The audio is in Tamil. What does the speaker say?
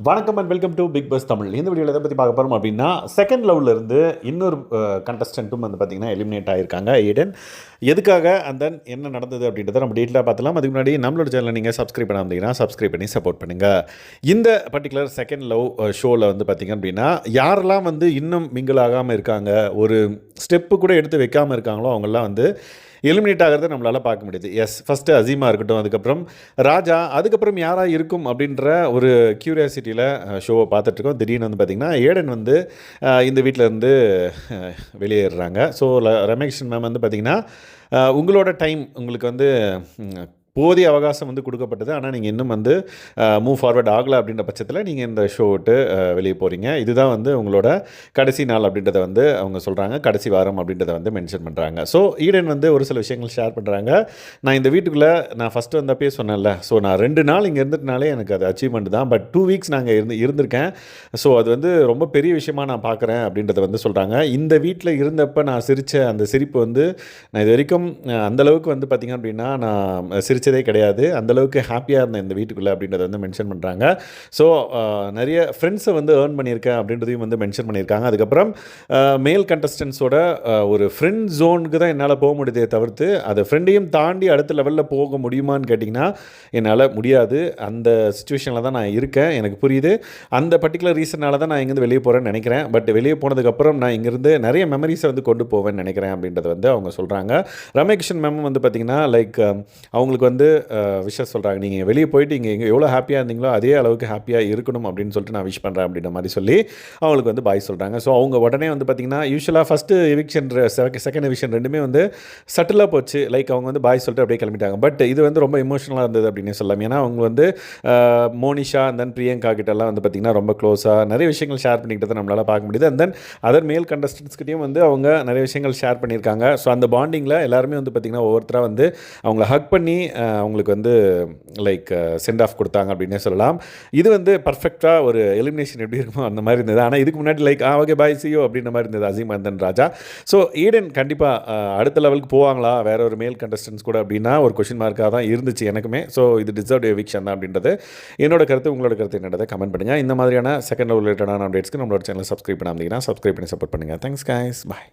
வணக்கம் and welcome to Bigg Boss Tamil. இந்த வீடியோவில் எதை பற்றி பார்க்க போகிறோம் அப்படின்னா, செகண்ட் லவ்ல இருந்து இன்னொரு கண்டஸ்டன்ட்டும் வந்து பார்த்திங்கன்னா எலிமினேட் ஆகியிருக்காங்க, ஈடன். எதுக்காக அண்ட் தென் என்ன நடந்தது அப்படின்றத நம்ம டீட்டெயிலாக பார்த்துலாம். அதுக்கு முன்னாடி நம்மளோட சேனலை நீங்கள் சப்ஸ்கிரைப் பண்ணாமல் சப்ஸ்கிரைப் பண்ணி சப்போர்ட் பண்ணுங்கள். இந்த பர்டிகுலர் செகண்ட் லவ் ஷோவில் வந்து பார்த்திங்க அப்படின்னா, யாரெல்லாம் வந்து இன்னும் மிங்கிள் ஆகாமல் இருக்காங்க, ஒரு ஸ்டெப்பு கூட எடுத்து வைக்காமல் இருக்காங்களோ அவங்கெல்லாம் வந்து எலிமினேட் ஆகிறத நம்மளால் பார்க்க முடியுது. எஸ், ஃபஸ்ட்டு அசீமா இருக்கட்டும், அதுக்கப்புறம் ராஜா, அதுக்கப்புறம் யாராக இருக்கும் அப்படின்ற ஒரு க்யூரியாசிட்டியில் ஷோவை பார்த்துட்ருக்கோம். திடீர்னு வந்து பார்த்திங்கன்னா ஏடன் வந்து இந்த வீட்டிலேருந்து வெளியேறுறாங்க. ஸோ ரமேஷ் மேம் வந்து பார்த்திங்கன்னா, உங்களோட டைம் உங்களுக்கு வந்து போதிய அவகாசம் வந்து கொடுக்கப்பட்டது, ஆனால் நீங்கள் இன்னும் வந்து மூவ் ஃபார்வர்ட் ஆகலை அப்படின்ற பட்சத்தில் நீங்கள் இந்த ஷோ விட்டு வெளியே போகிறீங்க. இதுதான் வந்து உங்களோட கடைசி நாள் அப்படின்றத வந்து அவங்க சொல்கிறாங்க, கடைசி வாரம் அப்படின்றத வந்து மென்ஷன் பண்ணுறாங்க. ஸோ ஈடன் வந்து ஒரு சில விஷயங்கள் ஷேர் பண்ணுறாங்க. நான் இந்த வீட்டுக்குள்ளே நான் ஃபஸ்ட்டு வந்தப்பே சொன்னேன்ல, ஸோ நான் 2 நாள் இங்கே இருந்துட்டனாலே எனக்கு அது அச்சீவ்மெண்ட் தான். பட் 2 வீக்ஸ் நாங்கள் இருந்திருக்கேன். ஸோ அது வந்து ரொம்ப பெரிய விஷயமாக நான் பார்க்குறேன் அப்படின்றத வந்து சொல்கிறாங்க. இந்த வீட்டில் இருந்தப்போ நான் சிரித்த அந்த சிரிப்பு வந்து நான் இது வரைக்கும் அந்தளவுக்கு வந்து பார்த்திங்க அப்படின்னா நான் சிரித்ததே கிடையாது. அந்தளவுக்கு ஹாப்பியாக இருந்தேன் இந்த வீட்டுக்குள்ளே அப்படின்றத வந்து மென்ஷன் பண்ணுறாங்க. ஸோ நிறைய ஃப்ரெண்ட்ஸை வந்து ஏர்ன் பண்ணியிருக்கேன் அப்படின்றதையும் வந்து மென்ஷன் பண்ணியிருக்காங்க. அதுக்கப்புறம் மேல் கண்டஸ்டன்ஸோட ஒரு ஃப்ரெண்ட் ஜோனுக்கு தான் என்னால் போக முடியுதே தவிர்த்து அதை ஃப்ரெண்டையும் தாண்டி அடுத்த லெவலில் போக முடியுமான்னு கேட்டிங்கன்னா என்னால் முடியாது. அந்த சுச்சுவேஷனில் தான் நான் இருக்கேன், எனக்கு புரியுது. அந்த பர்டிகுலர் ரீசனால் தான் நான் இங்கேருந்து வெளியே போகிறேன்னு நினைக்கிறேன். பட் வெளியே போனதுக்கப்புறம் நான் இங்கேருந்து நிறைய மெமரிஸை வந்து கொண்டு போவேன்னு நினைக்கிறேன் அப்படின்றத வந்து அவங்க சொல்கிறாங்க. ரமேகிருஷ்ணன் மேம் வந்து பார்த்திங்கன்னா லைக் அவங்களுக்கு வந்து விஷயம் சொல்கிறாங்க, நீங்கள் வெளியே போயிட்டு இங்கே எவ்வளோ ஹாப்பியாக இருந்தீங்களோ அதே அளவுக்கு ஹாப்பியாக இருக்கணும் அப்படின்னு சொல்லிட்டு நான் விஷ் பண்ணுறேன் அப்படின்ற மாதிரி சொல்லி அவங்களுக்கு வந்து பாய் சொல்கிறாங்க. ஸோ அவங்க உடனே வந்து பார்த்திங்கன்னா யூஸ்வலாக ஃபஸ்ட்டு எவிக்ஷன் செகண்ட் எவிக்ஷன் ரெண்டுமே வந்து சட்டிலாக போச்சு. லைக் அவங்க வந்து பாய் சொல்லிட்டு அப்படியே கிளம்பிட்டாங்க. பட் இது வந்து ரொம்ப எமோஷனலாக இருந்தது அப்படின்னு சொல்லலாம். ஏன்னா அவங்க வந்து மோனிஷா அண்ட் தென் பிரியங்கா கிட்டலாம் வந்து பார்த்திங்கன்னா ரொம்ப க்ளோஸாக நிறைய விஷயங்கள் ஷேர் பண்ணிக்கிட்டதை நம்மளால் பார்க்க முடியுது. அண்ட் தென் அதர் மேல் கண்டஸ்டன்ஸ்கிட்டையும் வந்து அவங்க நிறைய விஷயங்கள் ஷேர் பண்ணியிருக்காங்க. ஸோ அந்த பாண்டிங்கில் எல்லாருமே வந்து பார்த்திங்கன்னா ஒவ்வொருத்தராக வந்து அவங்கள ஹக் பண்ணி அவங்களுக்கு வந்து லைக் சென்ட் ஆஃப் கொடுத்தாங்க அப்படின்னே சொல்லலாம். இது வந்து பர்ஃபெக்டாக ஒரு எலிமினேஷன் எப்படி இருக்குமோ அந்த மாதிரி இருந்தது. ஆனால் இதுக்கு முன்னாடி லைக் ஓகே பாய் சியோ அப்படின்ற மாதிரி இருந்தது Azeem and then Raja. So ஈடன் கண்டிப்பாக அடுத்த லெவலுக்கு போவாங்களா வேற ஒரு மேல் கண்டஸ்டன்ஸ் கூட அப்படின்னா ஒரு கொஷின் மார்க்காக தான் இருந்துச்சு எனக்குமே. ஸோ இது டிசர்வ் எவிக்ஷன் தான் அப்படின்றது என்னோட கருத்து. உங்களோட கருத்து என்னதை கமெண்ட் பண்ணுங்கள். இந்த மாதிரியான செகண்ட் லெவல் ரிலேட்டடான அப்டேட்ஸ்க்கு நம்மளோட சேனல் சப்ஸ்கிரைப் பண்ணாமல் சப்ஸ்கிரைப் பண்ணி சப்போர்ட் பண்ணுங்கள். தேங்க்ஸ் கைஸ், பாய்.